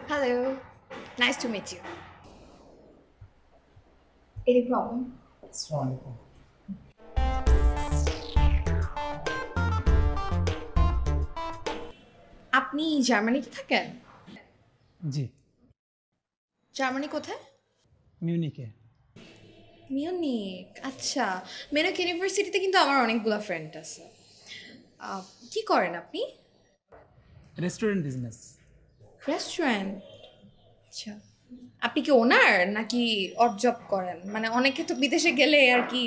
Hello. Nice to meet you. Any problem? Assalamualaikum. আপনি জার্মানিতে থাকেন? জি। জার্মানি কোথায়? মিউনিকে। মিউনিক, আচ্ছা। মিউনিক ইউনিভার্সিটিতে কিন্তু আমার অনেকগুলো ফ্রেন্ড আছে। কি করেন আপনি? Restaurant business. রেস্টুরেন্ট, আচ্ছা। আপনি কি ওনার নাকি অড জব করেন? মানে অনেকে তো বিদেশে গেলে আর কি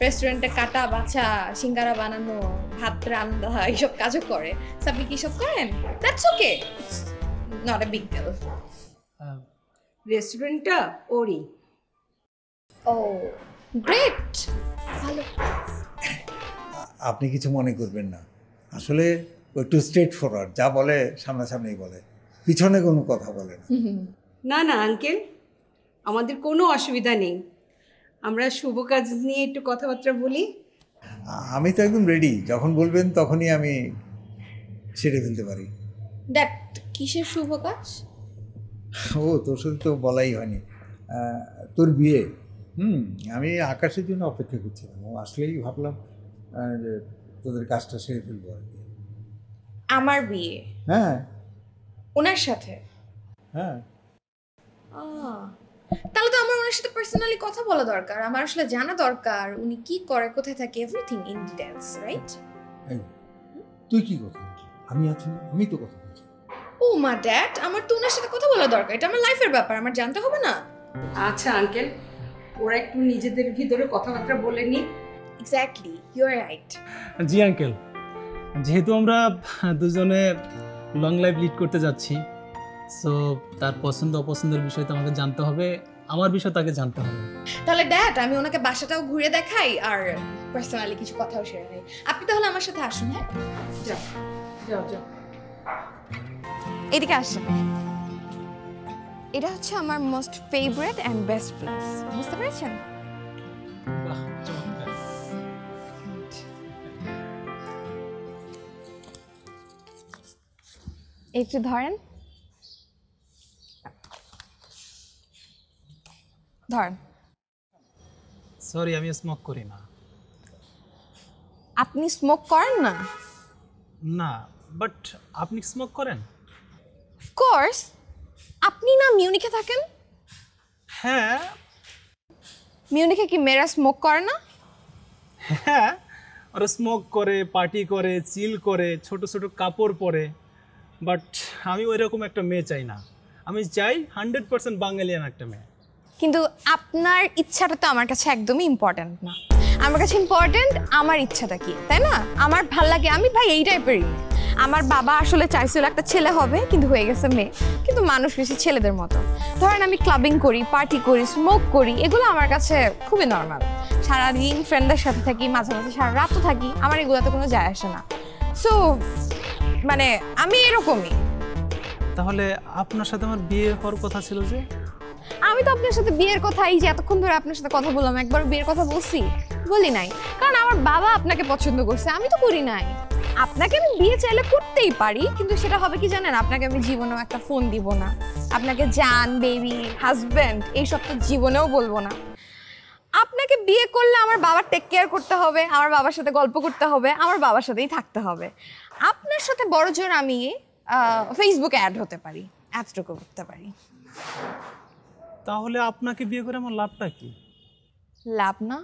রেস্টুরেন্টে কাটা বাছা, সিঙ্গারা বানানো, ভাত রান্না এইসব কাজও করে। So, আপনি কি সব করেন? That's okay, not a big deal. রেস্টুরেন্টটা ওরই। ও গ্রেট, ভালো। আপনি কিছু মনে করবেন না, আসলে একটু স্ট্রেট ফরওয়ার্ড, যা বলে সামনাসামনি বলে, পিছনে কোনো কথা বলে না। না না আঙ্কেল, আমাদের কোনো অসুবিধা নেই। আমরা শুভ কাজ নিয়ে একটু কথাবার্তা বলি। আমি তো একদম রেডি, যখন বলবেন তখনই আমি সেরে ফেলতে পারি। দ্যাট কিসের শুভ কাজ? ও তোর সাথে তো বলাই হয়নি, তোর বিয়ে। আমি আকাশের জন্য অপেক্ষা করছিলাম, ও আসলেই ভাবলাম যে তোদের কাজটা সেরে ফেলবো আর কি। আমার বিয়ে? হ্যাঁ। ওনার সাথে? হ্যাঁ। তাহলে তো আমার ওনার সাথে পার্সোনালি কথা বলা দরকার, আমার আসলে জানা দরকার উনি কি করে, কোথায় থাকে, এভরিথিং ইন ডিটেইলস, রাইট? তুই কি কথা? আমি আছি, আমি তো কথা বলছি। ও মা ড্যাড, আমার তো ওনার সাথে কথা বলা দরকার, এটা আমার লাইফের ব্যাপার, আমার জানতে হবে না? আচ্ছা আঙ্কেল, ওরা একটু নিজেদের ভিতরে কথাবার্তা বলে নি। Exactly, you are right. জি আঙ্কেল, যেহেতু আমরা দুজনে লং লাইফ লিড করতে যাচ্ছি, সো তার পছন্দ অপছন্দের বিষয় তো আমাকে জানতে হবে, আমার বিষয় তাকে জানতে হবে। তাহলে ড্যাড আমি ওনাকে বাসাটাও ঘুরে দেখাই আর পার্সোনালি কিছু কথাও শেয়ার নেই। আপনি তাহলে আমার সাথে আসুন। হ্যাঁ, যাও যাও যাও, এদিকে আসুন। এটা হচ্ছে আমার most favourite and best place, বুঝতে পেরেছেন? বাহ, চমৎকার। একটু ধরেন, ধরেন। সরি, আমি স্মোক করি না। আপনি স্মোক করেন না? না, বাট আপনি স্মোক করেন? অফকোর্স। আপনি না মিউনিকে থাকেন? হ্যাঁ। মিউনিকে কি মেয়েরা স্মোক করে না? হ্যাঁ, ওরা স্মোক করে, পার্টি করে, চিল করে, ছোট ছোট কাপড় পরে, বাট আমি ওই রকম একটা মেয়ে চাই না। আমি চাই 100% বাঙালিয়ান একটা মেয়ে। কিন্তু আপনার ইচ্ছাটা তো আমার কাছে একদমই ইম্পর্ট্যান্ট না। আমার কাছে ইম্পর্ট্যান্ট আমার ইচ্ছাটা কি, তাই না? আমার ভাল লাগে, আমি ভাই এই টাইপেরই। আমার বাবা আসলে চাইছিল একটা ছেলে হবে, কিন্তু হয়ে গেছে মেয়ে। কিন্তু মানুষ বেশি ছেলেদের মতো। ধরেন আমি ক্লাবিং করি, পার্টি করি, স্মোক করি, এগুলো আমার কাছে খুবই নর্মাল। সারাদিন ফ্রেন্ডদের সাথে থাকি, মাঝে মাঝে সারা রাতও থাকি, আমার এগুলোতে কোনো যায় আসে না। সো মানে আমি এরকমই। তাহলে আপনার সাথে আমার বিয়ে হওয়ার কথা ছিল যে? আমি তো আপনার সাথে বিয়ের কথা, এই যে এতক্ষণ ধরে আপনার সাথে কথা বললাম, একবার বিয়ের কথা বলছি? বলি নাই, কারণ আমার বাবা আপনাকে পছন্দ করছে, আমি তো করি নাই। আপনাকে আমি বিয়ে চাইলে করতেই পারি, কিন্তু সেটা হবে কি জানেন, আপনাকে আমি জীবনেও একটা ফোন দিব না, আপনাকে জান, বেবি, হাজব্যান্ড এইসব তো জীবনেও বলবো না। আপনাকে বিয়ে করলে আমার বাবার টেক কেয়ার করতে হবে, আমার বাবার সাথে গল্প করতে হবে, আমার বাবার সাথেই থাকতে হবে। আপনার সাথে বড় জোর আমি ফেসবুকে অ্যাড হতে পারি, এতটুকু করতে পারি। তাহলে আপনাকে বিয়ে করে আমার লাভটা কি? লাভ না?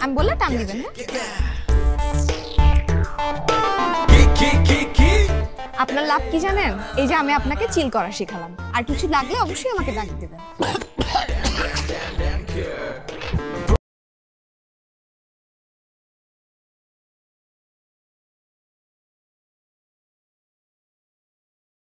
আমি বললে টান দিবেন না? আপনার লাভ কি জানেন? এই যে আমি আপনাকে চিল করা শিখালাম, আর কিছু লাগলে অবশ্যই আমাকে ডাক দিবেন।